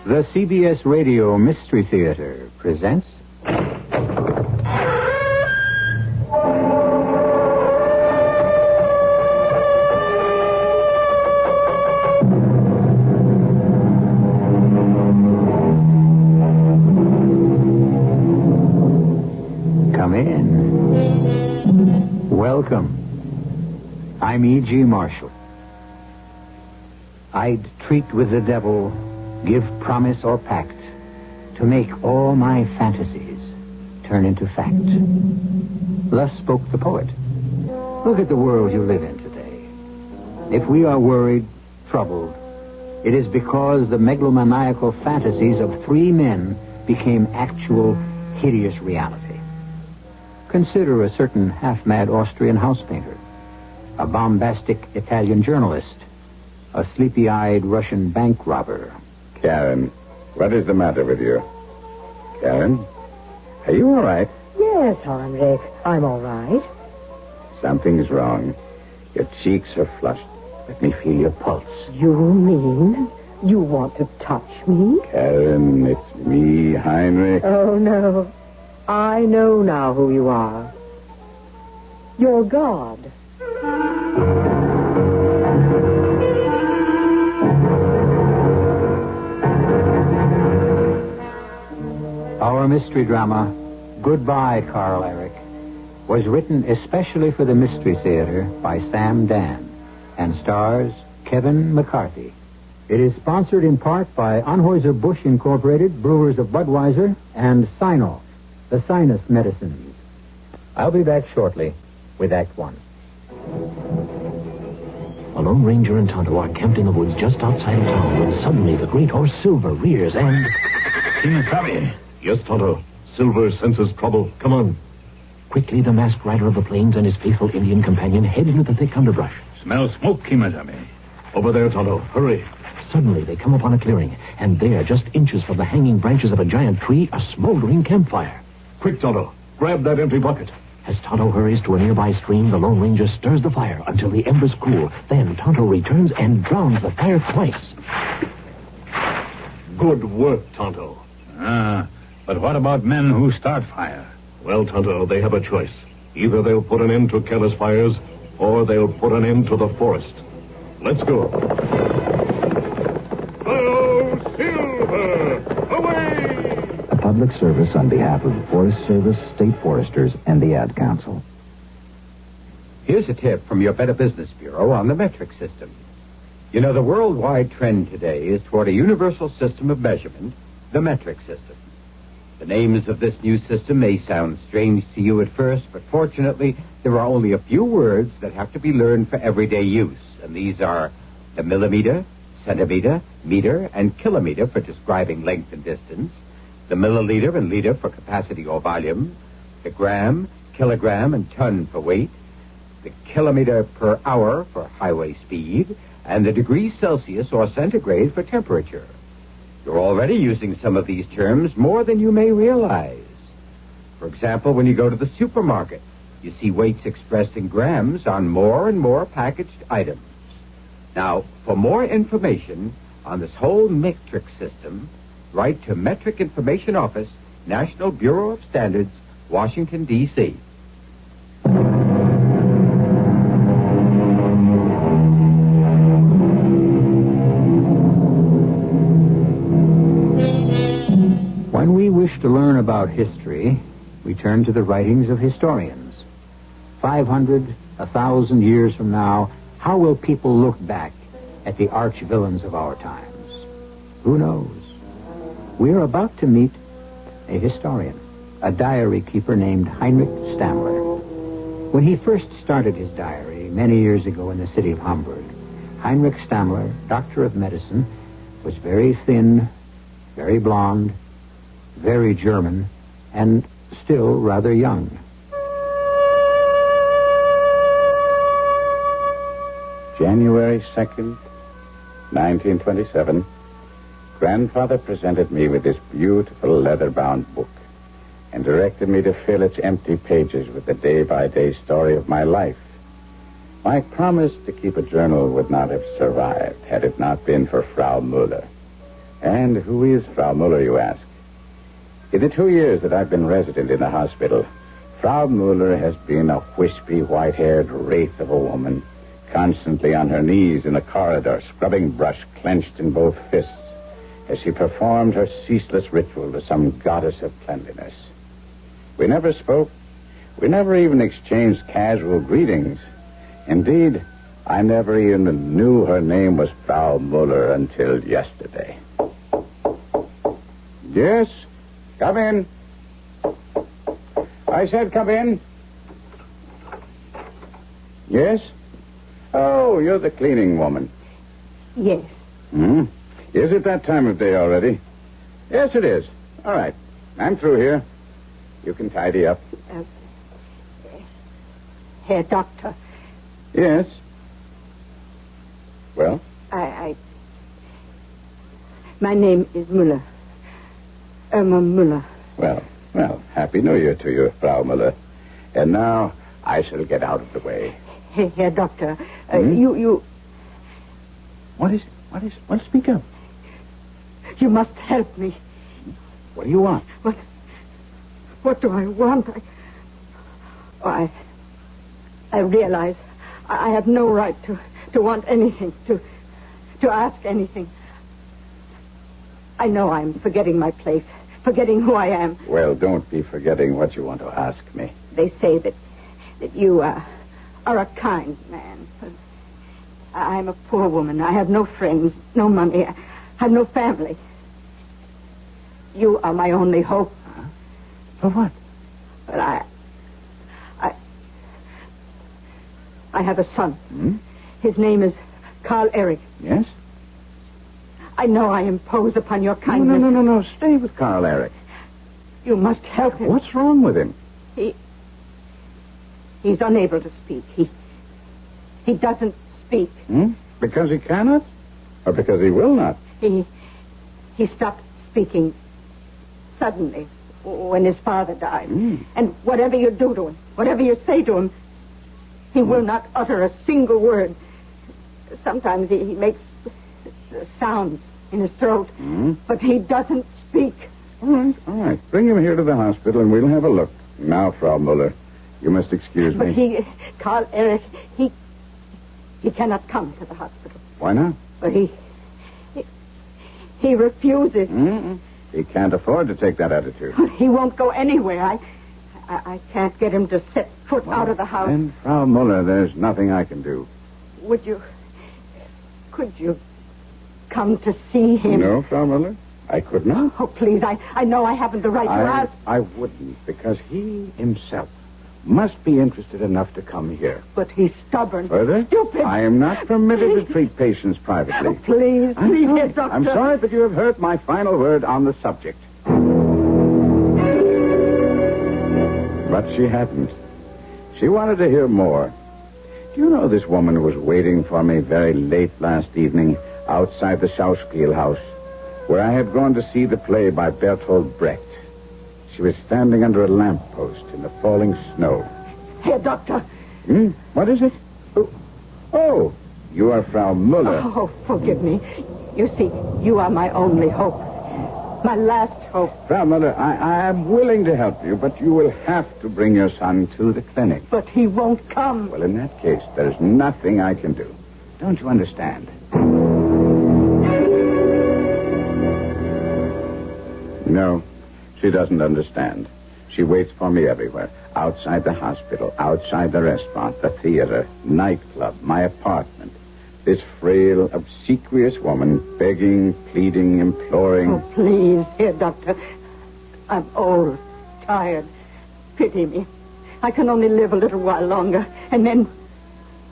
The CBS Radio Mystery Theater presents... Come in. Welcome. I'm E.G. Marshall. I'd treat with the devil, give promise or pact, to make all my fantasies turn into fact. Thus spoke the poet. Look at the world you live in today. If we are worried, troubled, it is because the megalomaniacal fantasies of three men became actual, hideous reality. Consider a certain half-mad Austrian house painter, a bombastic Italian journalist, a sleepy-eyed Russian bank robber. Karen, what is the matter with you? Karen, are you all right? Yes, Erich, I'm all right. Something's wrong. Your cheeks are flushed. Let me feel your pulse. You mean you want to touch me? Karen, it's me, Heinrich. Oh, no. I know now who you are. You're God. Our mystery drama, Goodbye, Karl, Erich, was written especially for the Mystery Theater by Sam Dan and stars Kevin McCarthy. It is sponsored in part by Anheuser-Busch Incorporated, Brewers of Budweiser, and Sinoff, the sinus medicines. I'll be back shortly with Act One. A Lone Ranger and Tonto are camped in the woods just outside of town when suddenly the great horse Silver rears and... Kimasabi. Yes, Tonto. Silver senses trouble. Come on. Quickly, the masked rider of the plains and his faithful Indian companion head into the thick underbrush. Smell smoke, Kimasabi. Over there, Tonto. Hurry. Suddenly, they come upon a clearing, and there, just inches from the hanging branches of a giant tree, a smoldering campfire. Quick, Tonto. Grab that empty bucket. As Tonto hurries to a nearby stream, the Lone Ranger stirs the fire until the embers cool. Then Tonto returns and drowns the fire twice. Good work, Tonto. But what about men who start fire? Well, Tonto, they have a choice. Either they'll put an end to careless fires, or they'll put an end to the forest. Let's go. Oh, Silver! Away! A public service on behalf of the Forest Service, State Foresters, and the Ad Council. Here's a tip from your Better Business Bureau on the metric system. You know, the worldwide trend today is toward a universal system of measurement, the metric system. The names of this new system may sound strange to you at first, but fortunately, there are only a few words that have to be learned for everyday use, and these are the millimeter, centimeter, meter, and kilometer for describing length and distance, the milliliter and liter for capacity or volume, the gram, kilogram, and ton for weight, the kilometer per hour for highway speed, and the degrees Celsius or centigrade for temperature. You're already using some of these terms more than you may realize. For example, when you go to the supermarket, you see weights expressed in grams on more and more packaged items. Now, for more information on this whole metric system, write to Metric Information Office, National Bureau of Standards, Washington, D.C. When we wish to learn about history, we turn to the writings of historians. 500, 1,000 years from now, how will people look back at the arch villains of our times? Who knows? We're about to meet a historian, a diary keeper named Heinrich Stammler. When he first started his diary many years ago in the city of Hamburg, Heinrich Stammler, doctor of medicine, was very thin, very blonde, very German, and still rather young. January 2nd, 1927. Grandfather presented me with this beautiful leather-bound book and directed me to fill its empty pages with the day-by-day story of my life. My promise to keep a journal would not have survived had it not been for Frau Muller. And who is Frau Muller, you ask? In the 2 years that I've been resident in the hospital, Frau Muller has been a wispy, white-haired wraith of a woman, constantly on her knees in the corridor, scrubbing brush clenched in both fists, as she performed her ceaseless ritual to some goddess of cleanliness. We never spoke. We never even exchanged casual greetings. Indeed, I never even knew her name was Frau Muller until yesterday. Yes? Come in. I said come in. Yes? Oh, you're the cleaning woman. Yes. Hmm? Is it that time of day already? Yes, it is. All right. I'm through here. You can tidy up. Herr Doctor. Yes. Well? My name is Muller. Irma Muller. Well, Happy New Year to you, Frau Muller. And now I shall get out of the way. Herr Doctor, you... What is... Speak up. You must help me. What do you want? What do I want? I realize I have no right to want anything, to ask anything. I know I'm forgetting my place, forgetting who I am. Well, don't be forgetting what you want to ask me. They say that you are a kind man. I'm a poor woman. I have no friends, no money. I have no family. You are my only hope. Huh? For what? But I have a son. Hmm? His name is Karl Erich. Yes? I know I impose upon your kindness. No. Stay with Karl Erich. You must help him. What's wrong with him? He's unable to speak. He doesn't speak. Hmm? Because he cannot? Or because he will not? He stopped speaking suddenly when his father died. Mm. And whatever you do to him, whatever you say to him, he will not utter a single word. Sometimes he makes sounds in his throat, but he doesn't speak. All right. Bring him here to the hospital and we'll have a look. Now, Frau Muller, you must excuse me. But Karl Erich, he cannot come to the hospital. Why not? But he refuses. Mm-mm. He can't afford to take that attitude. He won't go anywhere. I can't get him to set foot out of the house. And Frau Muller, there's nothing I can do. Could you come to see him? No, Frau Muller, I could not. Oh, please, I know I haven't the right to ask. I wouldn't, because he himself must be interested enough to come here. But he's stubborn. Further? Stupid. I am not permitted to treat patients privately. Oh, please, Herr Doctor. I'm sorry, but you have heard my final word on the subject. But she hadn't. She wanted to hear more. Do you know this woman was waiting for me very late last evening outside the Schauspielhaus, where I had gone to see the play by Bertolt Brecht? She was standing under a lamppost in the falling snow. Herr Doctor. What is it? Oh, you are Frau Muller. Oh, forgive me. You see, you are my only hope. My last hope. Frau Muller, I am willing to help you, but you will have to bring your son to the clinic. But he won't come. Well, in that case, there's nothing I can do. Don't you understand? No, she doesn't understand. She waits for me everywhere. Outside the hospital, outside the restaurant, the theater, nightclub, my apartment. This frail, obsequious woman, begging, pleading, imploring. Oh, please, Herr Doctor. I'm old, tired. Pity me. I can only live a little while longer. And then,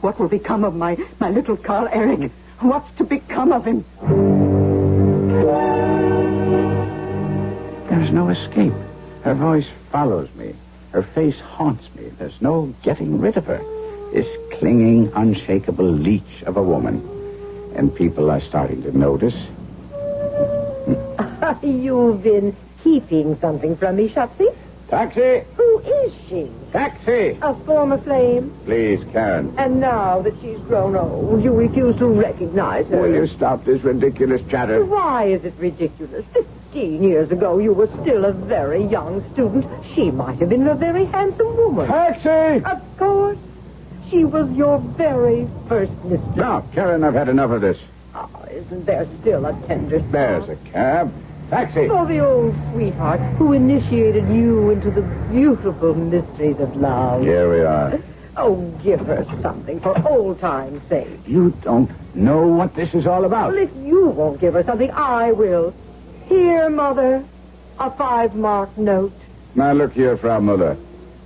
what will become of my little Karl Erich? What's to become of him? There's no escape. Her voice follows me. Her face haunts me. There's no getting rid of her. This clinging, unshakable leech of a woman. And people are starting to notice. You've been keeping something from me, Shopsy. Taxi! Who is she? Taxi! A former flame? Please, Karen. And now that she's grown old, you refuse to recognize her. Will you stop this ridiculous chatter? Why is it ridiculous? 15 years ago, you were still a very young student. She might have been a very handsome woman. Taxi! Of course. She was your very first mistress. Now, Karen, I've had enough of this. Oh, isn't there still a tender spot? There's a cab. Taxi! For the old sweetheart who initiated you into the beautiful mysteries of love. Here we are. Oh, give her something for old time's sake. You don't know what this is all about. Well, if you won't give her something, I will. Here, Mother, a 5-mark note. Now, look here, Frau Muller.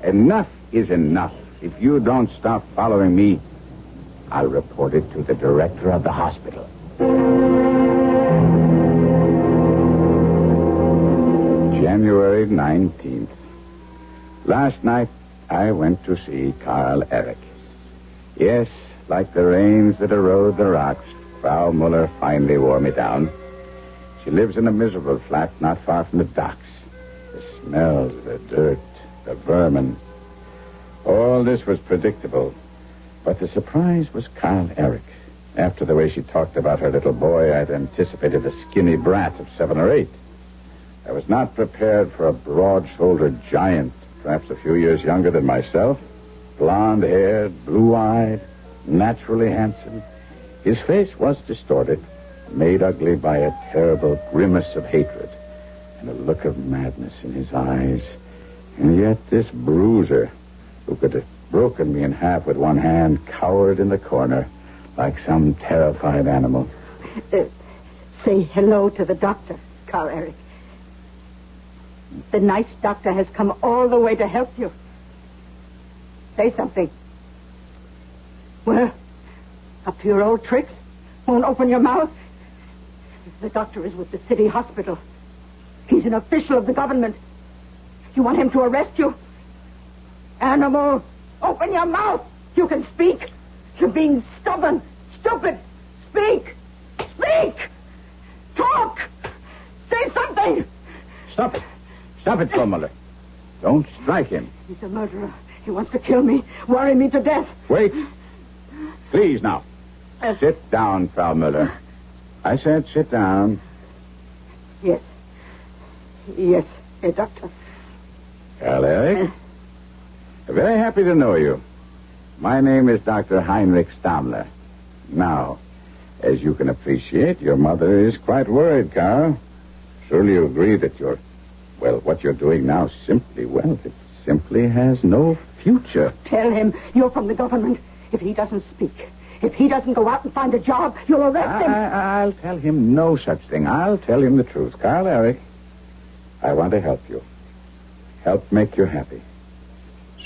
Enough is enough. If you don't stop following me, I'll report it to the director of the hospital. January 19th. Last night, I went to see Karl Erich. Yes, like the rains that erode the rocks, Frau Muller finally wore me down. She lives in a miserable flat not far from the docks. The smells, the dirt, the vermin. All this was predictable. But the surprise was Karl Erich. After the way she talked about her little boy, I'd anticipated a skinny brat of 7 or 8. I was not prepared for a broad-shouldered giant, perhaps a few years younger than myself, blonde-haired, blue-eyed, naturally handsome. His face was distorted, made ugly by a terrible grimace of hatred and a look of madness in his eyes. And yet this bruiser, who could have broken me in half with one hand, cowered in the corner like some terrified animal. Say hello to the doctor, Karl Erich. The nice doctor has come all the way to help you. Say something. Well, up to your old tricks? Won't open your mouth? The doctor is with the city hospital. He's an official of the government. You want him to arrest you? Animal, open your mouth. You can speak. You're being stubborn, stupid. Speak. Speak. Talk. Say something. Stop it. Stop it, Frau Muller. Don't strike him. He's a murderer. He wants to kill me, worry me to death. Wait. Please, now. Sit down, Frau Muller. I said sit down. Yes. Yes, Herr Doctor. Karl Erich. Very happy to know you. My name is Dr. Heinrich Stammler. Now, as you can appreciate, your mother is quite worried, Karl. Surely you agree that what you're doing now it simply has no future. Tell him you're from the government. If he doesn't speak, if he doesn't go out and find a job, you'll arrest him. I'll tell him no such thing. I'll tell him the truth. Karl Erich, I want to help you. Help make you happy.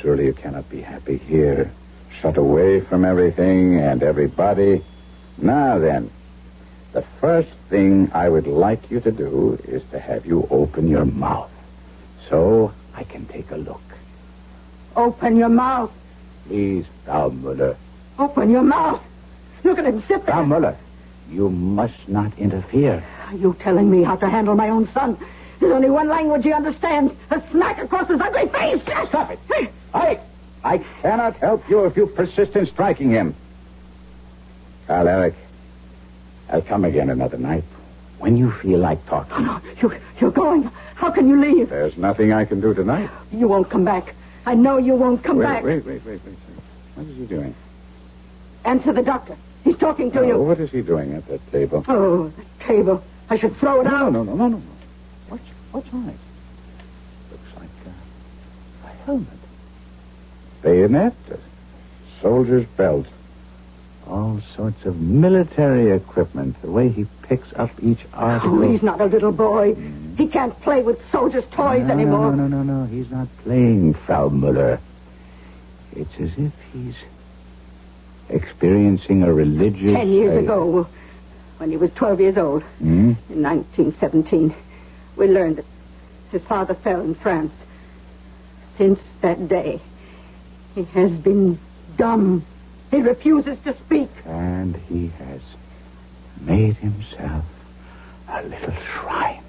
Surely you cannot be happy here, shut away from everything and everybody. Now then, the first thing I would like you to do is to have you open your mouth so I can take a look. Open your mouth. Please, Frau Muller. Open your mouth. Look at him sit there. Frau Muller, you must not interfere. Are you telling me how to handle my own son? There's only one language he understands. A smack across his ugly face. Stop it. I cannot help you if you persist in striking him. Karl Erich, I'll come again another night when you feel like talking. Oh, no, you're going. How can you leave? There's nothing I can do tonight. You won't come back. I know you won't come back. Wait. What is he doing? Answer the doctor. He's talking to you. What is he doing at that table? Oh, the table. I should throw it out. No. What's on it? Looks like a helmet. Bayonet, a soldier's belt. All sorts of military equipment. The way he picks up each article. Oh, he's not a little boy. He can't play with soldiers' toys anymore. No. He's not playing, Frau Muller. It's as if he's experiencing a religious... 10 years ago, when he was 12 years old, in 1917, we learned that his father fell in France. Since that day, he has been dumb. He refuses to speak. And he has made himself a little shrine.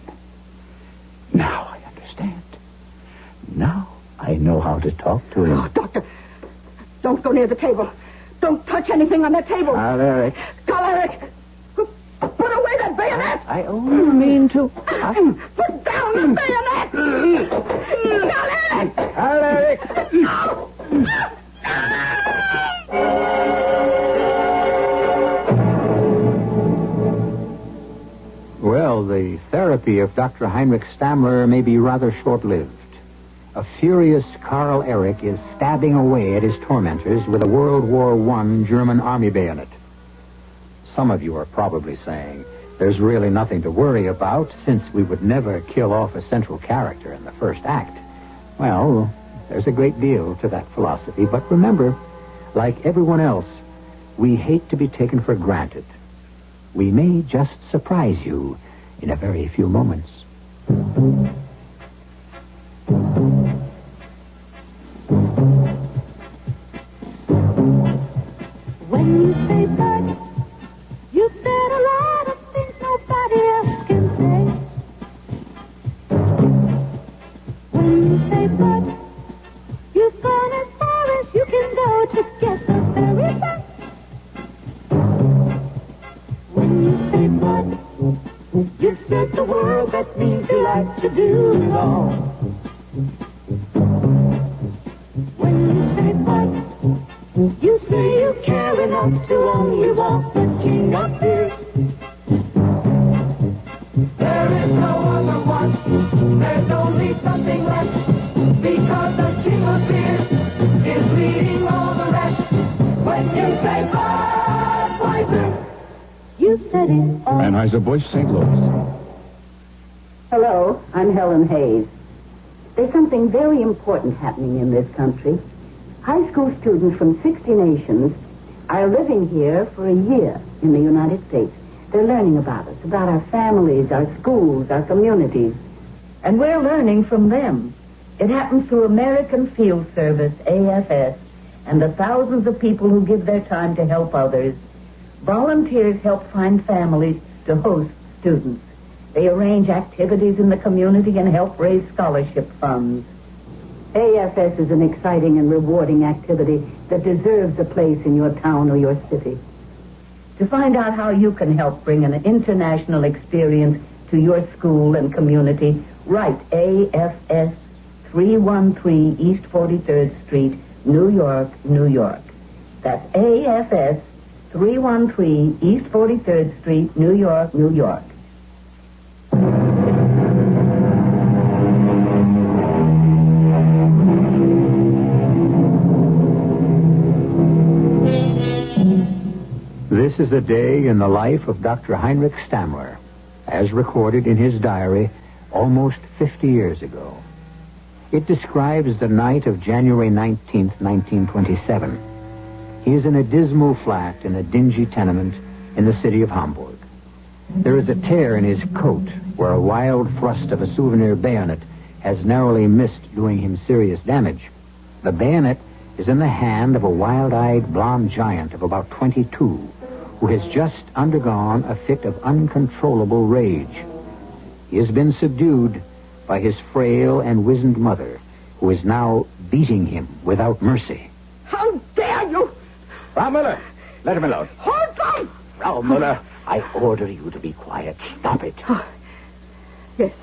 Now I understand. Now I know how to talk to him. Oh, Doctor, don't go near the table. Don't touch anything on that table. Karl Erich. Karl Erich! Put away that bayonet! I only mean to... Put down the bayonet! Karl Erich! Karl Erich! No! Well, the therapy of Dr. Heinrich Stammler may be rather short-lived. A furious Karl Erich is stabbing away at his tormentors with a World War I German army bayonet. Some of you are probably saying, there's really nothing to worry about since we would never kill off a central character in the first act. Well, there's a great deal to that philosophy, but remember, like everyone else, we hate to be taken for granted. We may just surprise you in a very few moments. When you say bud, you've said a lot of things nobody else can say. When you say bud, you've gone as far as you can go to get the very best. When you say bud, you've said the word that means you like to do it all. When you say bud, you say you care enough to only want the king of beers. There is no other one. There's only something left. Because the king of beers is leading all the rest. When you say Budweiser, you've said it all. Anheuser-Busch, St. Louis. Hello, I'm Helen Hayes. There's something very important happening in this country. High school students from 60 nations are living here for a year in the United States. They're learning about us, about our families, our schools, our communities. And we're learning from them. It happens through American Field Service, AFS, and the thousands of people who give their time to help others. Volunteers help find families to host students. They arrange activities in the community and help raise scholarship funds. AFS is an exciting and rewarding activity that deserves a place in your town or your city. To find out how you can help bring an international experience to your school and community, write AFS 313 East 43rd Street, New York, New York. That's AFS 313 East 43rd Street, New York, New York. This is a day in the life of Dr. Heinrich Stammler, as recorded in his diary almost 50 years ago. It describes the night of January 19th, 1927. He is in a dismal flat in a dingy tenement in the city of Hamburg. There is a tear in his coat where a wild thrust of a souvenir bayonet has narrowly missed doing him serious damage. The bayonet is in the hand of a wild-eyed blonde giant of about 22 who has just undergone a fit of uncontrollable rage. He has been subdued by his frail and wizened mother, who is now beating him without mercy. How dare you! Frau Müller, let him alone. Hold them! Frau Müller, I order you to be quiet. Stop it. Oh, yes.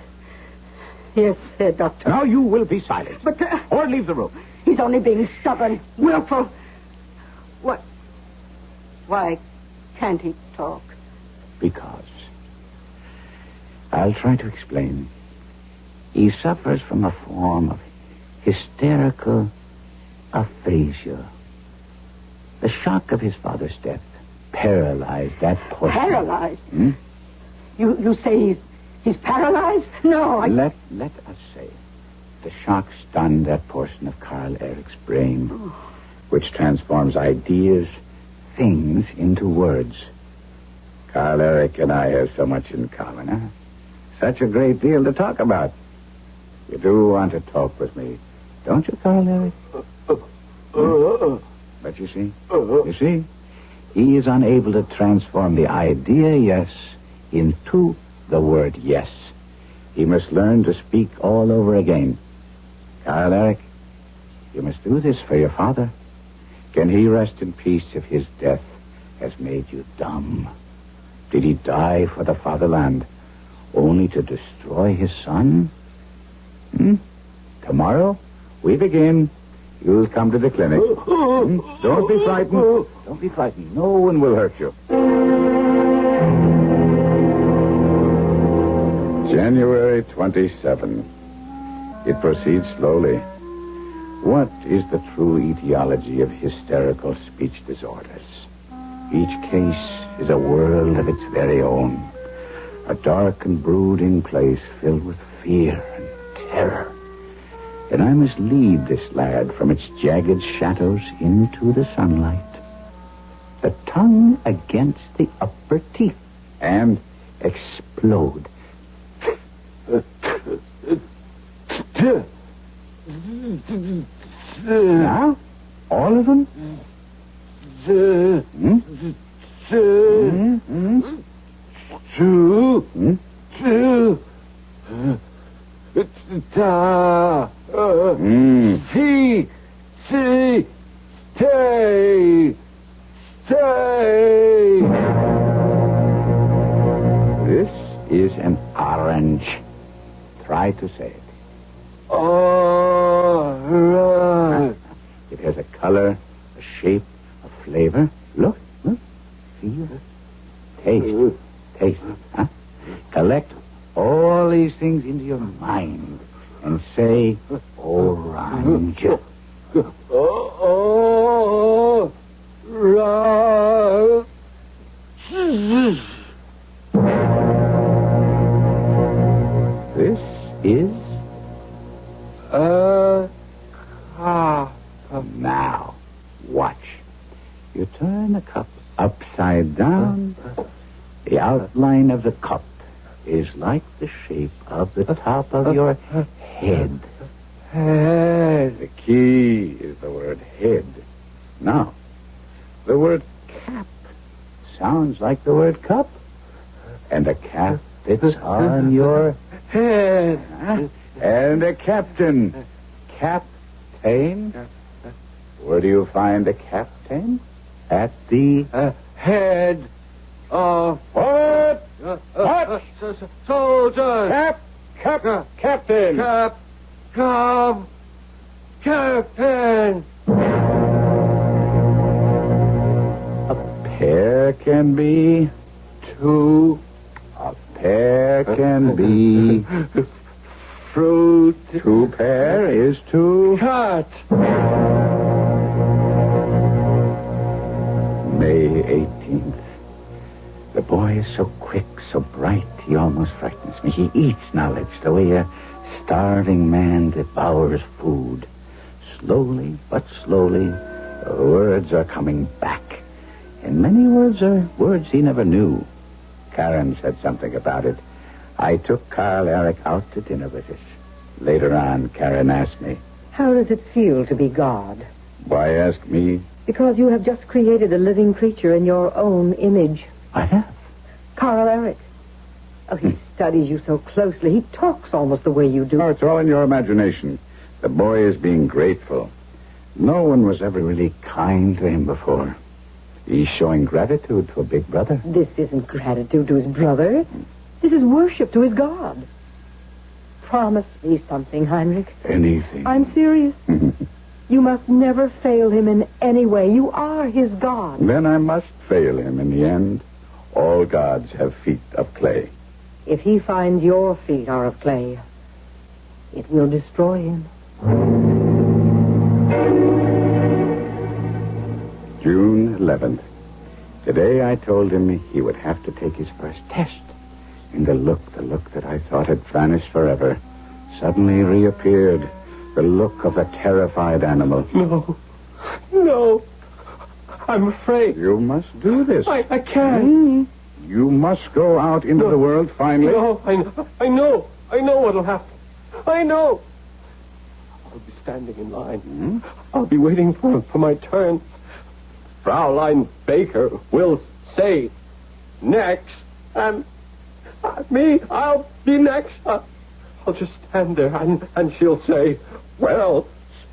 Yes, Doctor. Now you will be silent. But... or leave the room. He's only being stubborn, willful. What? Why can't he talk? Because. I'll try to explain. He suffers from a form of hysterical aphasia. The shock of his father's death paralyzed that portion. Paralyzed? You say he's paralyzed? No, Let us say the shock stunned that portion of Karl Erich's brain, which transforms ideas, things into words. Karl Erich and I have so much in common, huh? Such a great deal to talk about. You do want to talk with me, don't you, Karl Erich? But you see, he is unable to transform the idea yes into the word yes. He must learn to speak all over again. Karl Erich, You must do this for your father. Can he rest in peace if his death has made you dumb? Did he die for the fatherland only to destroy his son? Tomorrow, we begin. You'll come to the clinic. Don't be frightened. Don't be frightened. No one will hurt you. January 27. It proceeds slowly. What is the true etiology of hysterical speech disorders? Each case is a world of its very own. A dark and brooding place filled with fear and terror. And I must lead this lad from its jagged shadows into the sunlight. The tongue against the upper teeth. And explode. Now? All of them? Stay. This is an orange. Try to say it. It has a color, a shape, a flavor. Look. Feel. Taste. Huh? Collect all these things into your mind and say orange. This is now, watch. You turn the cup upside down. The outline of the cup is like the shape of the top of your head. The key is the word head. Now, the word cap sounds like the word cup. And a cap fits on your head. And a captain. Captain? Where do you find a captain? At the head of what? Soldier. Captain. Captain. A pair can be two. A pair can be fruit. Two pair is to cut. May 18th. The boy is so quick, so bright, he almost frightens me. He eats knowledge the way a starving man devours food. Slowly, but slowly, words are coming back. And many words are words he never knew. Karen said something about it. I took Karl Erich out to dinner with us. Later on, Karen asked me, How does it feel to be God? Why ask me? Because you have just created a living creature in your own image. I have. Karl Erich. Oh, he studies you so closely. He talks almost the way you do. No, it's all in your imagination. The boy is being grateful. No one was ever really kind to him before. He's showing gratitude to a big brother. This isn't gratitude to his brother. This is worship to his God. Promise me something, Heinrich. Anything. I'm serious. You must never fail him in any way. You are his God. Then I must fail him in the end. All gods have feet of clay. If he finds your feet are of clay, it will destroy him. June 11th. Today I told him he would have to take his first test. And the look that I thought had vanished forever, suddenly reappeared. The look of a terrified animal. No. I'm afraid. You must do this. I can't. You must go out into the world finally. No, I know. I know what'll happen. I know. I'll be standing in line. I'll be waiting for my turn. Fraulein Baker will say next, and me, I'll be next. I'll just stand there, and she'll say, well,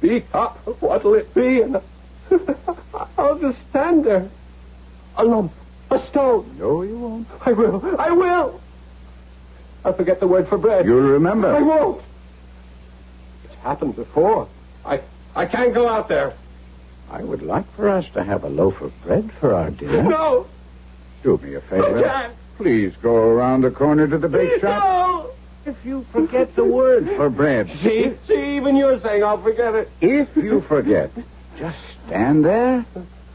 speak up. What'll it be? And I'll just stand there. A lump. A stone. No, you won't. I will. I will. I'll forget the word for bread. You'll remember. I won't. It's happened before. I can't go out there. I would like for us to have a loaf of bread for our dinner. No. Do me a favor. I can't. Please go around the corner to the bake shop. No. If you forget the word for bread. See, even you're saying I'll forget it. If you forget, just stand there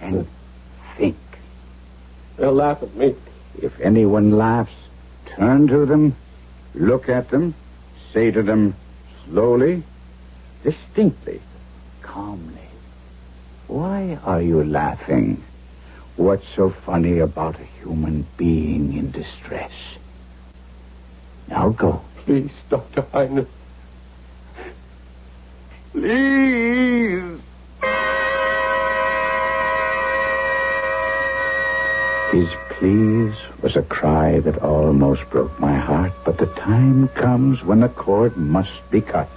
and think. They'll laugh at me. If anyone laughs, turn to them, look at them, say to them slowly, distinctly, calmly, why are you laughing? What's so funny about a human being in distress? Now go. Please, Dr. Heinrich. Please. His please was a cry that almost broke my heart, but the time comes when the cord must be cut.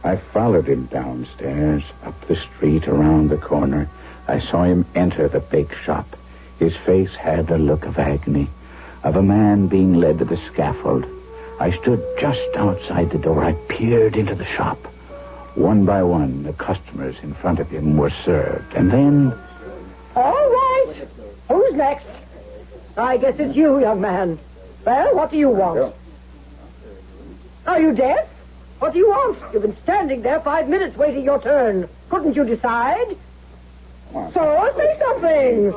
I followed him downstairs, up the street, around the corner. I saw him enter the bake shop. His face had a look of agony, of a man being led to the scaffold. I stood just outside the door. I peered into the shop. One by one, the customers in front of him were served. And then... All right. Who's next? I guess it's you, young man. Well, what do you want? Are you deaf? What do you want? You've been standing there 5 minutes waiting your turn. Couldn't you decide? So, say something.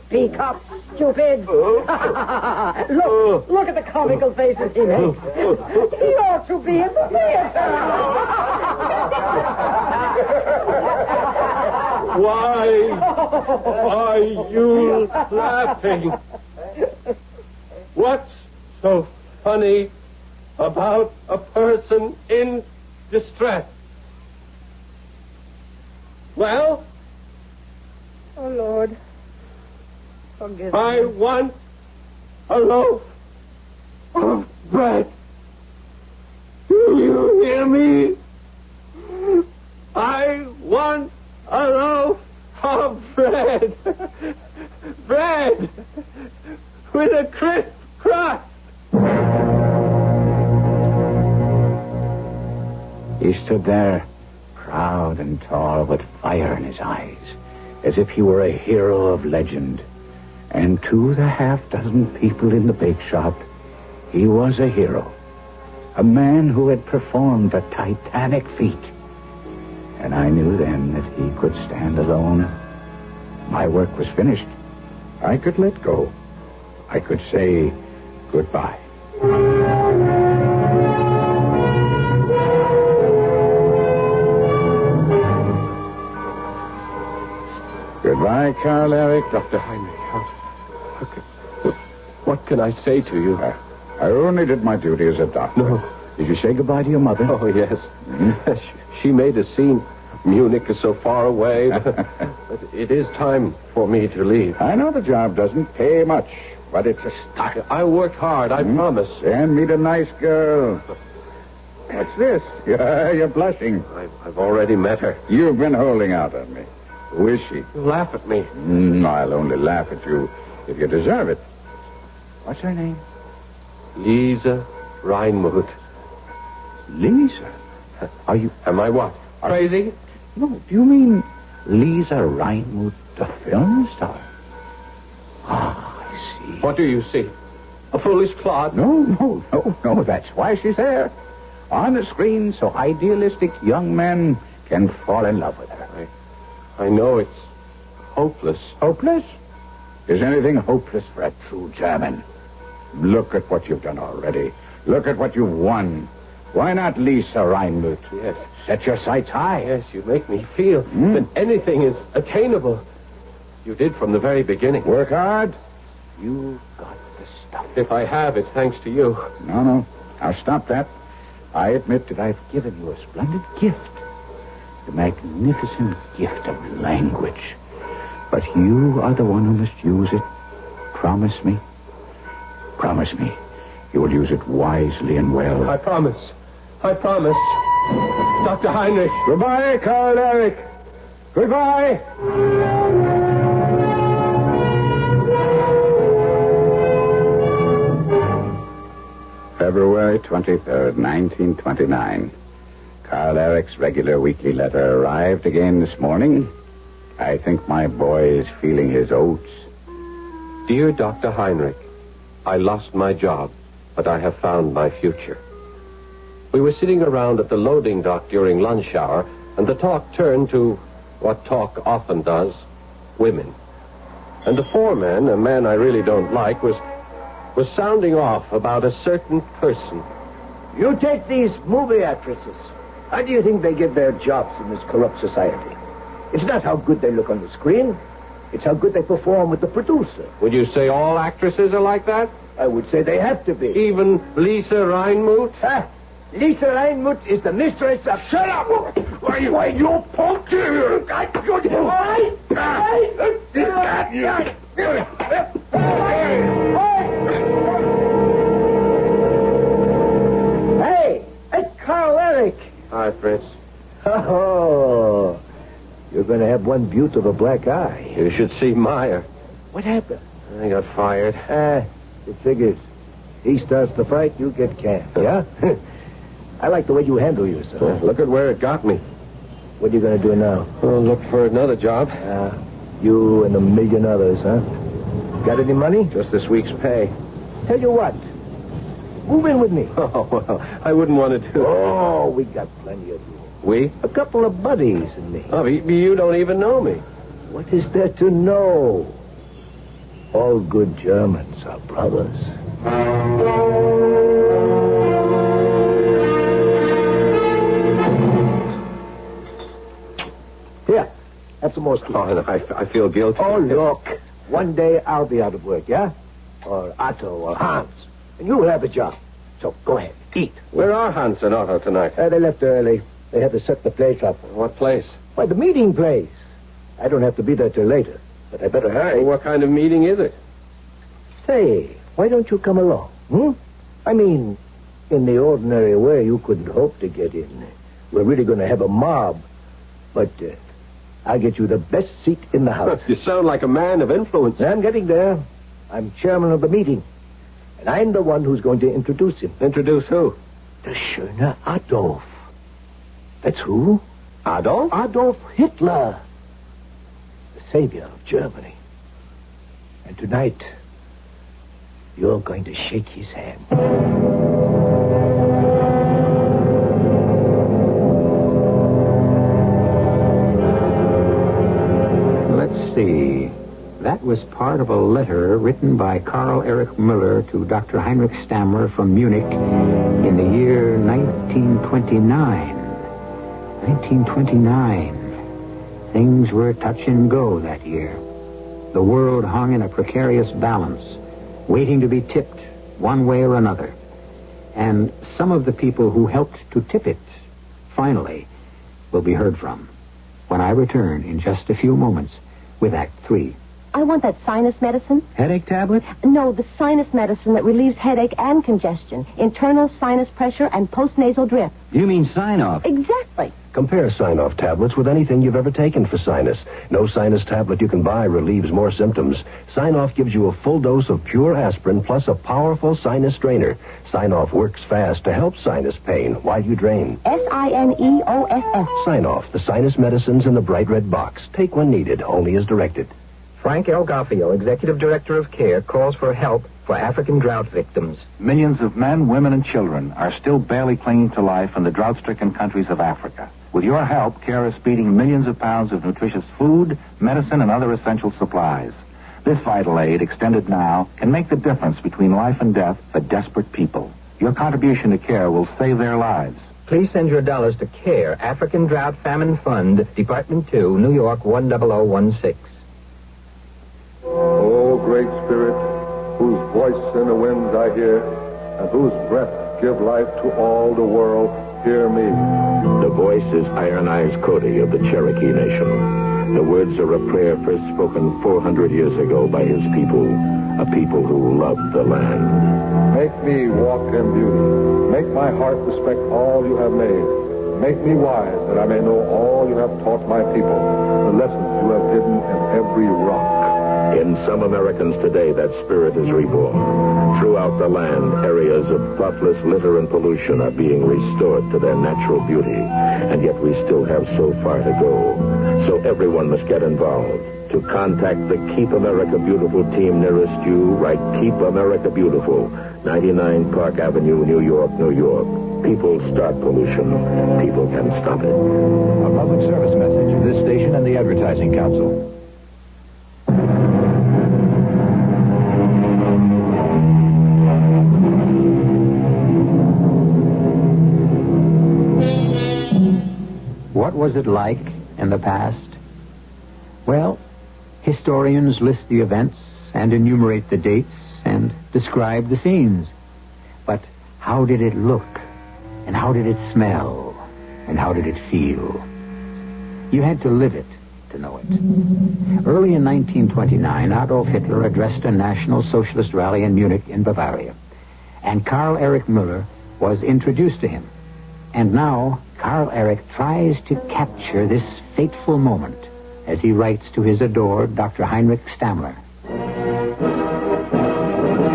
Speak up, stupid. Look at the comical faces he makes. He ought to be in the theater. Why are you laughing? What's so funny about a person in distress? Well? Oh, Lord. Forgive me. I want a loaf of bread. Do you hear me? I want a loaf of bread. Bread with a crisp crust. He stood there, proud and tall, with fire in his eyes, as if he were a hero of legend. And to the half-dozen people in the bake shop, he was a hero. A man who had performed a titanic feat. And I knew then that he could stand alone. My work was finished. I could let go. I could say goodbye. Goodbye, Karl, Erich. Dr. Heinrich, what can I say to you? I only did my duty as a doctor. No. Did you say goodbye to your mother? Oh, yes. Mm-hmm. She made a scene. Munich is so far away. But it is time for me to leave. I know the job doesn't pay much, but it's a start. I work hard, I promise. And meet a nice girl. What's this? You're blushing. I've already met her. You've been holding out on me. Who is she? You laugh at me. I'll only laugh at you if you deserve it. What's her name? Lisa Reinmuth. Lisa? Are you... Am I what? Crazy? No, do you mean Lisa Reinmuth, the film star? Ah, I see. What do you see? A foolish clod? No. That's why she's there. On the screen, so idealistic young men can fall in love with her. I know it's hopeless. Hopeless? Is anything hopeless for a true German? Look at what you've done already. Look at what you've won. Why not Lisa Reinmuth? Yes. Set your sights high. Yes, you make me feel that anything is attainable. You did from the very beginning. Work hard. You got the stuff. If I have, it's thanks to you. No. Now stop that. I admit that I've given you a splendid gift. The magnificent gift of language. But you are the one who must use it. Promise me. Promise me. You will use it wisely and well. I promise. Dr. Heinrich. Goodbye, Karl Erich. Goodbye. February 23rd, 1929. Karl Erich's regular weekly letter arrived again this morning. I think my boy is feeling his oats. Dear Dr. Heinrich, I lost my job, but I have found my future. We were sitting around at the loading dock during lunch hour, and the talk turned to what talk often does, women. And the foreman, a man I really don't like, was sounding off about a certain person. You take these movie actresses. How do you think they get their jobs in this corrupt society? It's not how good they look on the screen. It's how good they perform with the producer. Would you say all actresses are like that? I would say they have to be. Even Lisa Reinmuth? Huh? Lisa Reinmuth is the mistress of... Shut up! Why, you punk! Hey, it's Karl Erich. Hi, Fritz. Oh, you're going to have one beaut of a black eye. You should see Meyer. What happened? I got fired. It figures. He starts the fight, you get canned, yeah? I like the way you handle yourself. Look at where it got me. What are you going to do now? Well, look for another job. You and a million others, huh? Got any money? Just this week's pay. Tell you what. Move in with me. Oh, well, I wouldn't want to do it. Oh, we got plenty of room. We? A couple of buddies and me. Oh, you don't even know me. What is there to know? All good Germans are brothers. Here, have some more sweets. Oh, I feel guilty. Oh, look. One day I'll be out of work, yeah? Or Otto or Hans. And you will have a job. So go ahead, eat. Where are Hans and Otto tonight? They left early. They had to set the place up. What place? Why, the meeting place. I don't have to be there till later, but I better hurry. Well, what kind of meeting is it? Say, why don't you come along? I mean, in the ordinary way, you couldn't hope to get in. We're really going to have a mob. But I'll get you the best seat in the house. You sound like a man of influence. I'm getting there. I'm chairman of the meeting. And I'm the one who's going to introduce him. Introduce who? The Schöne Adolf. That's who? Adolf? Adolf Hitler. The savior of Germany. And tonight, you're going to shake his hand. Let's see. That was part of a letter written by Karl Erich Müller to Dr. Heinrich Stammler from Munich in the year 1929. 1929. Things were touch and go that year. The world hung in a precarious balance, waiting to be tipped one way or another. And some of the people who helped to tip it, finally, will be heard from when I return in just a few moments with Act 3. I want that sinus medicine. Headache tablet? No, the sinus medicine that relieves headache and congestion, internal sinus pressure, and postnasal drip. You mean sign-off? Exactly. Compare sign-off tablets with anything you've ever taken for sinus. No sinus tablet you can buy relieves more symptoms. Sign-off gives you a full dose of pure aspirin plus a powerful sinus strainer. Sign-off works fast to help sinus pain while you drain. Sineoff. Sign-off, the sinus medicines in the bright red box. Take when needed, only as directed. Frank L. Garfio, Executive Director of CARE, calls for help for African drought victims. Millions of men, women, and children are still barely clinging to life in the drought-stricken countries of Africa. With your help, CARE is speeding millions of pounds of nutritious food, medicine, and other essential supplies. This vital aid, extended now, can make the difference between life and death for desperate people. Your contribution to CARE will save their lives. Please send your dollars to CARE, African Drought Famine Fund, Department 2, New York 10016. O great Spirit, whose voice in the winds I hear, and whose breath give life to all the world, hear me. The voice is Iron Eyes Cody of the Cherokee Nation. The words are a prayer first spoken 400 years ago by his people, a people who love the land. Make me walk in beauty. Make my heart respect all you have made. Make me wise, that I may know all you have taught my people, the lessons you have hidden in every rock. In some Americans today, that spirit is reborn. Throughout the land, areas of thoughtless litter and pollution are being restored to their natural beauty. And yet we still have so far to go. So everyone must get involved. To contact the Keep America Beautiful team nearest you, write Keep America Beautiful, 99 Park Avenue, New York, New York. People start pollution. People can stop it. A public service message of this station and the Advertising Council. What was it like in the past? Well, historians list the events and enumerate the dates and describe the scenes. But how did it look? And how did it smell? And how did it feel? You had to live it to know it. Early in 1929, Adolf Hitler addressed a National Socialist rally in Munich in Bavaria. And Karl Erich Müller was introduced to him. And now, Karl Erich tries to capture this fateful moment as he writes to his adored Dr. Heinrich Stammler.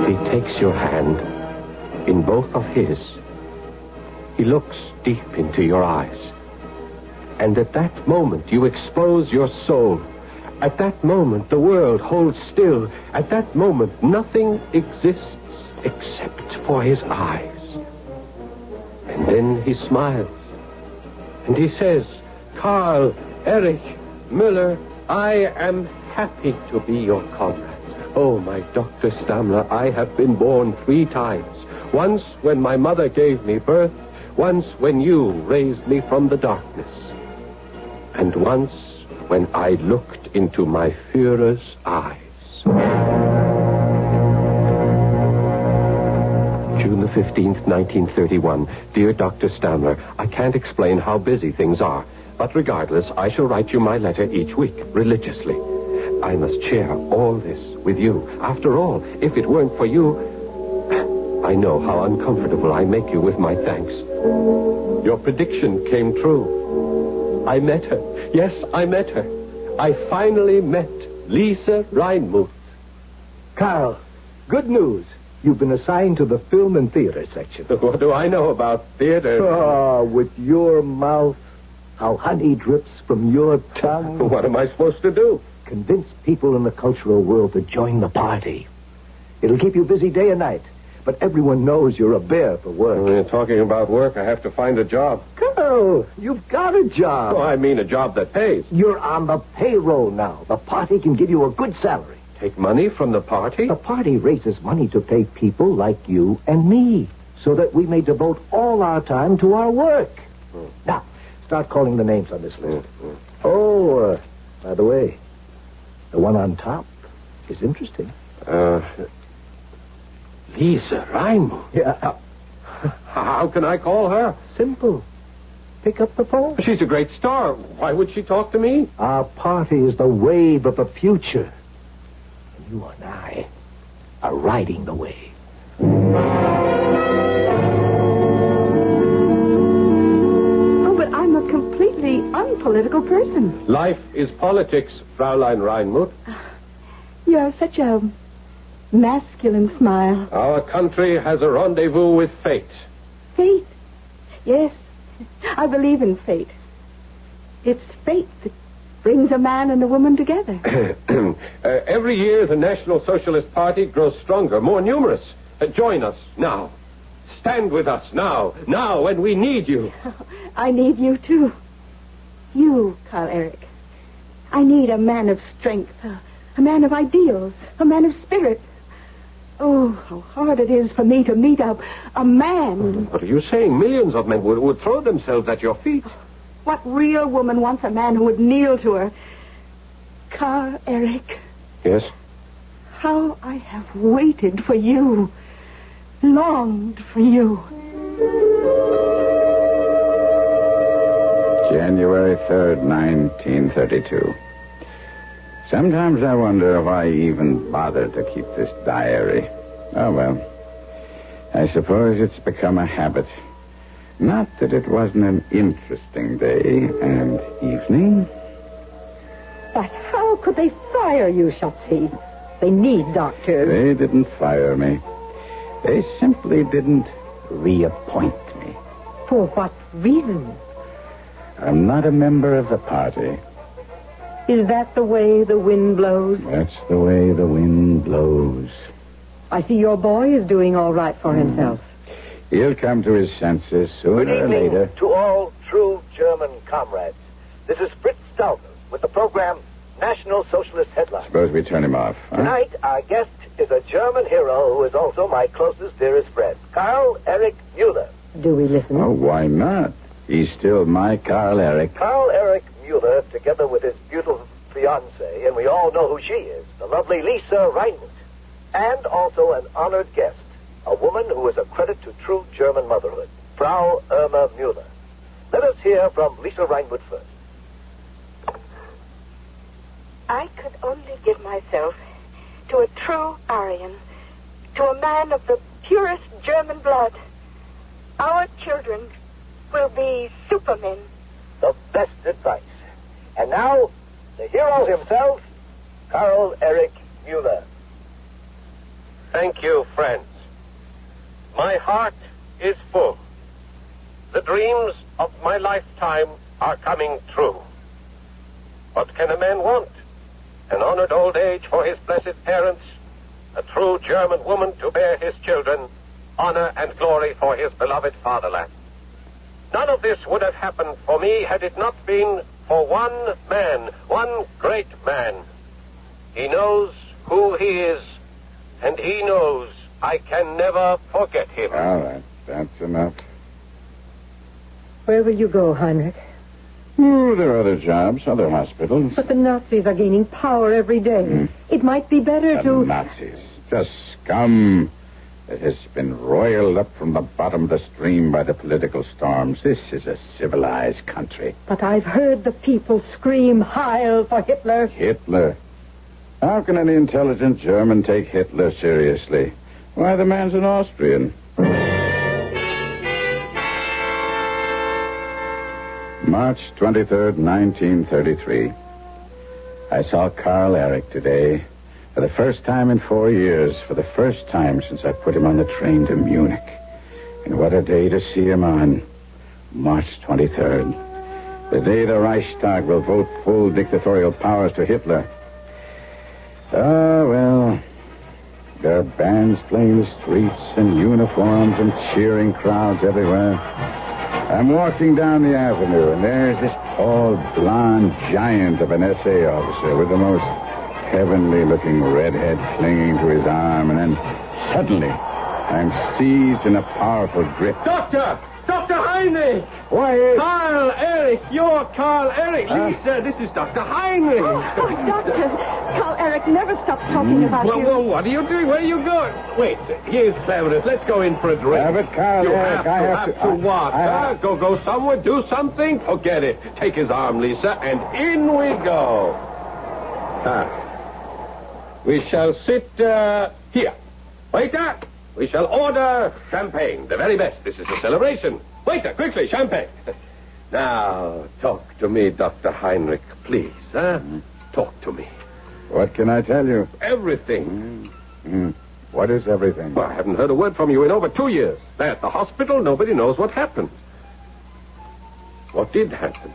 He takes your hand in both of his. He looks deep into your eyes. And at that moment, you expose your soul. At that moment, the world holds still. At that moment, nothing exists except for his eyes. And then he smiles. And he says, Karl, Erich, Müller, I am happy to be your comrade. Oh, my Dr. Stammler, I have been born 3 times. Once when my mother gave me birth, once when you raised me from the darkness, and once when I looked into my Führer's eyes. June the 15th, 1931. Dear Dr. Stammler, I can't explain how busy things are, but regardless, I shall write you my letter each week, religiously. I must share all this with you. After all, if it weren't for you, I know how uncomfortable I make you with my thanks. Your prediction came true. I met her. Yes, I met her. I finally met Lisa Reinmuth. Karl, good news. You've been assigned to the film and theater section. What do I know about theater? Oh, with your mouth, how honey drips from your tongue. What am I supposed to do? Convince people in the cultural world to join the party. It'll keep you busy day and night, but everyone knows you're a bear for work. When you're talking about work, I have to find a job. Karl, you've got a job. Oh, I mean a job that pays. You're on the payroll now. The party can give you a good salary. Take money from the party? The party raises money to pay people like you and me, so that we may devote all our time to our work. Now, start calling the names on this list. Oh, by the way, the one on top is interesting. Lisa Reinmuth? Yeah. How can I call her? Simple. Pick up the phone. She's a great star. Why would she talk to me? Our party is the wave of the future. And you and I are riding the wave. Oh, but I'm a completely unpolitical person. Life is politics, Fraulein Reinmuth. You have such a masculine smile. Our country has a rendezvous with fate. Fate? Yes, I believe in fate. It's fate that brings a man and a woman together. Every year, the National Socialist Party grows stronger, more numerous. Join us now. Stand with us now. Now, when we need you. I need you, too. You, Karl Erich. I need a man of strength, a man of ideals, a man of spirit. Oh, how hard it is for me to meet a man. What are you saying? Millions of men would throw themselves at your feet. What real woman wants a man who would kneel to her? Karl Erich. Yes? How I have waited for you. Longed for you. January 3rd, 1932. Sometimes I wonder if I even bother to keep this diary. Oh, well. I suppose it's become a habit. Not that it wasn't an interesting day and evening. But how could they fire you, Schatzi? They need doctors. They didn't fire me. They simply didn't reappoint me. For what reason? I'm not a member of the party. Is that the way the wind blows? That's the way the wind blows. I see your boy is doing all right for himself. He'll come to his senses sooner Good or evening later. to all true German comrades. This is Fritz Stauber with the program National Socialist Headlines. Suppose we turn him off. Huh? Tonight, our guest is a German hero who is also my closest, dearest friend, Karl Erich Mueller. Do we listen? Oh, why not? He's still my Karl Erich. Karl Erich Mueller, together with his beautiful fiancée, and we all know who she is, the lovely Lisa Reinmuth, and also an honored guest, a woman who is a credit to true German motherhood, Frau Irma Mueller. Let us hear from Lisa Reinmuth first. I could only give myself to a true Aryan, to a man of the purest German blood. Our children will be supermen. The best advice. And now, the hero himself, Karl Erich Mueller. Thank you, friends. My heart is full. The dreams of my lifetime are coming true. What can a man want? An honored old age for his blessed parents, a true German woman to bear his children, honor and glory for his beloved fatherland. None of this would have happened for me had it not been for one man, one great man. He knows who he is, and he knows I can never forget him. All right, that's enough. Where will you go, Heinrich? Oh, there are other jobs, other hospitals. But the Nazis are gaining power every day. It might be better The Nazis. Just scum that has been roiled up from the bottom of the stream by the political storms. This is a civilized country. But I've heard the people scream Heil for Hitler. Hitler? How can any intelligent German take Hitler seriously? Why, the man's an Austrian. March 23rd, 1933. I saw Karl Erich today for the first time in 4 years, for the first time since I put him on the train to Munich. And what a day to see him on. March 23rd. The day the Reichstag will vote full dictatorial powers to Hitler. Oh, well, there are bands playing the streets and uniforms and cheering crowds everywhere. I'm walking down the avenue, and there's this tall, blonde giant of an SA officer with the most heavenly-looking redhead clinging to his arm, and then suddenly I'm seized in a powerful grip. Doctor! Dr. Heinrich! Why, Karl Erich! You're Karl Erich! Lisa, this is Dr. Heinrich! Oh, Doctor! Karl Erich never stopped talking about you. Well, what are you doing? Where are you going? Wait, here's cleverness. Let's go in for a drink. But Karl you Erich, have to what? Go somewhere, do something? Forget it. Take his arm, Lisa, and in we go. We shall sit here. Waiter! We shall order champagne, the very best. This is a celebration. Waiter, quickly, champagne. Now, talk to me, Dr. Heinrich, please, huh? Talk to me. What can I tell you? Everything. What is everything? Well, I haven't heard a word from you in over 2 years. At the hospital, nobody knows what happened. What did happen?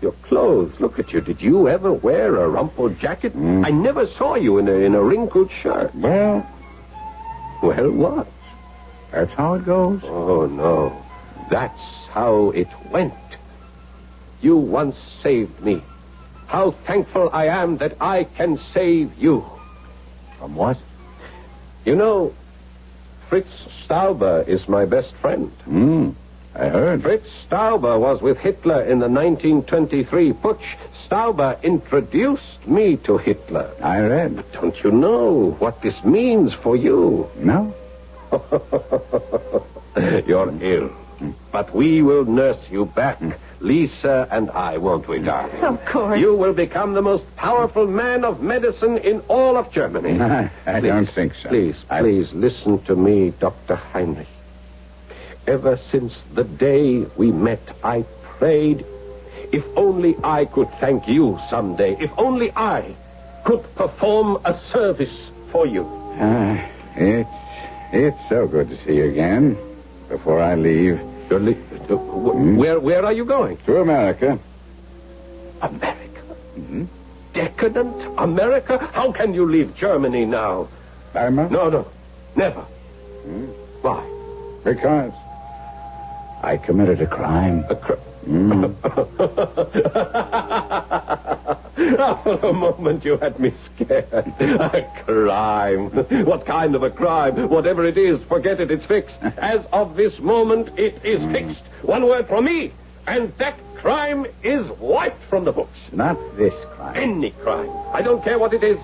Your clothes, look at you. Did you ever wear a rumpled jacket? I never saw you in a wrinkled shirt. Well, what? That's how it goes. Oh, no. That's how it went. You once saved me. How thankful I am that I can save you. From what? You know, Fritz Stauber is my best friend. I heard. Fritz Stauber was with Hitler in the 1923 putsch. Stauber introduced me to Hitler. I read. But don't you know what this means for you? No. You're ill. But we will nurse you back. Lisa and I, won't we, darling? Of course. You will become the most powerful man of medicine in all of Germany. I don't think so. Please listen to me, Dr. Heinrich. Ever since the day we met, I prayed, if only I could thank you someday, if only I could perform a service for you. It's so good to see you again. Before I leave... Where are you going? To America. America? Mm-hmm. Decadent America? How can you leave Germany now? No, never. Why? Because I committed a crime. For a moment you had me scared. A crime. What kind of a crime? Whatever it is, forget it, it's fixed. As of this moment, it is fixed. One word from me, and that crime is wiped from the books. Not this crime. Any crime. I don't care what it is.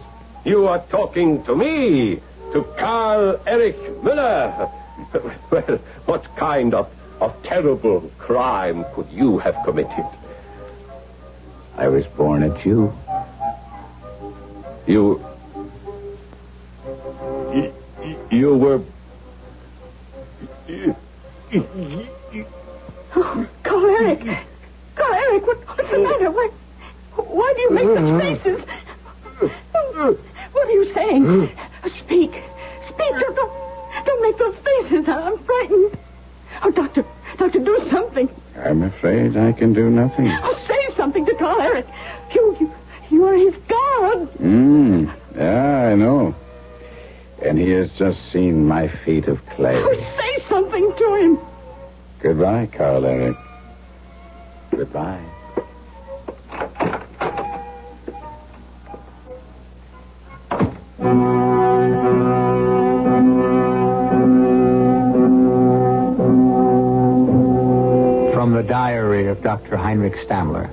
You are talking to me, to Karl Erich Müller. Well, what kind of terrible crime could you have committed? I was born a Jew. You were... Oh, Karl Erich! Karl Erich, what's the matter? Why do you make such faces? What are you saying? Speak! Don't make those faces. I'm frightened. Oh, Doctor, do something. I'm afraid I can do nothing. Oh, say something to Karl Erich. You are his God. Yeah, I know. And he has just seen my feet of clay. Oh, say something to him. Goodbye, Karl Erich. Goodbye. From the diary of Dr. Heinrich Stammler.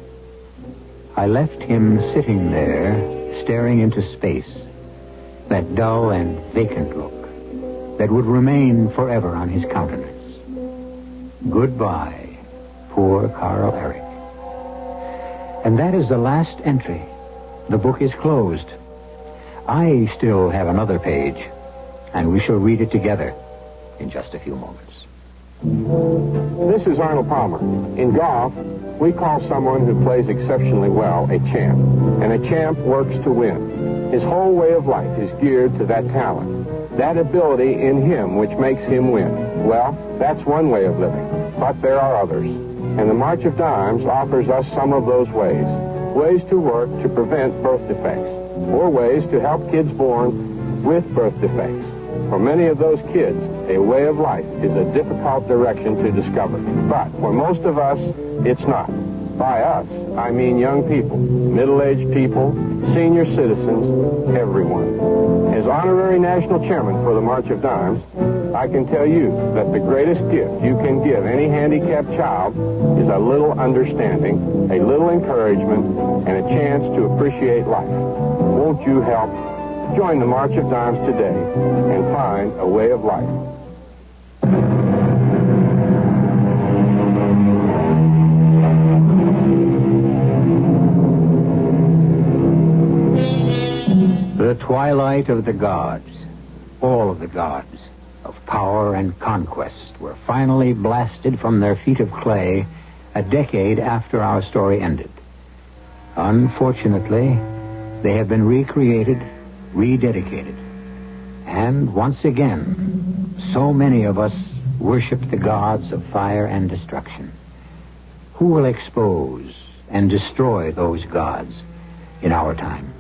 I left him sitting there, staring into space, that dull and vacant look that would remain forever on his countenance. Goodbye, poor Karl Erich. And that is the last entry. The book is closed. I still have another page, and we shall read it together in just a few moments. This is Arnold Palmer. In golf, we call someone who plays exceptionally well a champ. And a champ works to win. His whole way of life is geared to that talent, that ability in him which makes him win. Well, that's one way of living. But there are others. And the March of Dimes offers us some of those ways. Ways to work to prevent birth defects. Or ways to help kids born with birth defects. For many of those kids, a way of life is a difficult direction to discover. But for most of us, it's not. By us, I mean young people, middle-aged people, senior citizens, everyone. As honorary national chairman for the March of Dimes, I can tell you that the greatest gift you can give any handicapped child is a little understanding, a little encouragement, and a chance to appreciate life. Won't you help? Join the March of Dimes today and find a way of life. The twilight of the gods, all of the gods of power and conquest, were finally blasted from their feet of clay a decade after our story ended. Unfortunately, they have been recreated, rededicated. And once again, so many of us worship the gods of fire and destruction. Who will expose and destroy those gods in our time?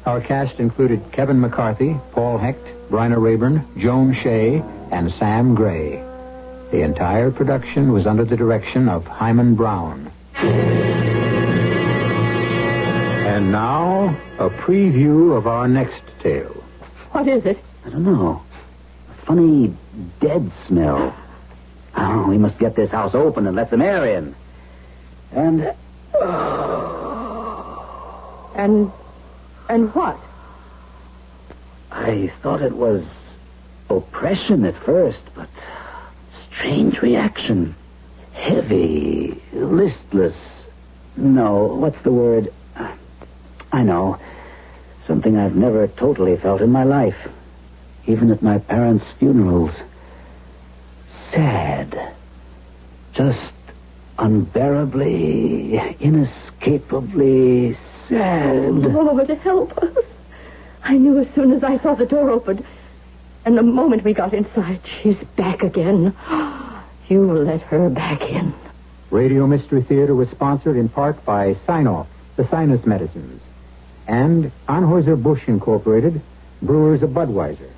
Our cast included Kevin McCarthy, Paul Hecht, Bryna Rayburn, Joan Shea, and Sam Gray. The entire production was under the direction of Hyman Brown. And now, a preview of our next tale. What is it? I don't know. A funny dead smell. Oh, we must get this house open and let some air in. And what? I thought it was oppression at first, but strange reaction. Heavy, listless. No, what's the word? I know. Something I've never totally felt in my life. Even at my parents' funerals. sad. Just unbearably, inescapably sad. Lord, help us. I knew as soon as I saw the door open. And the moment we got inside, she's back again. You let her back in. Radio Mystery Theater was sponsored in part by Sign-Off, the sinus medicines, and Anheuser-Busch Incorporated, brewers of Budweiser.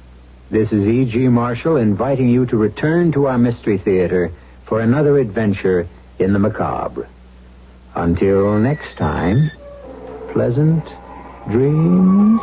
This is E.G. Marshall inviting you to return to our Mystery Theater for another adventure in the macabre. Until next time, pleasant dreams.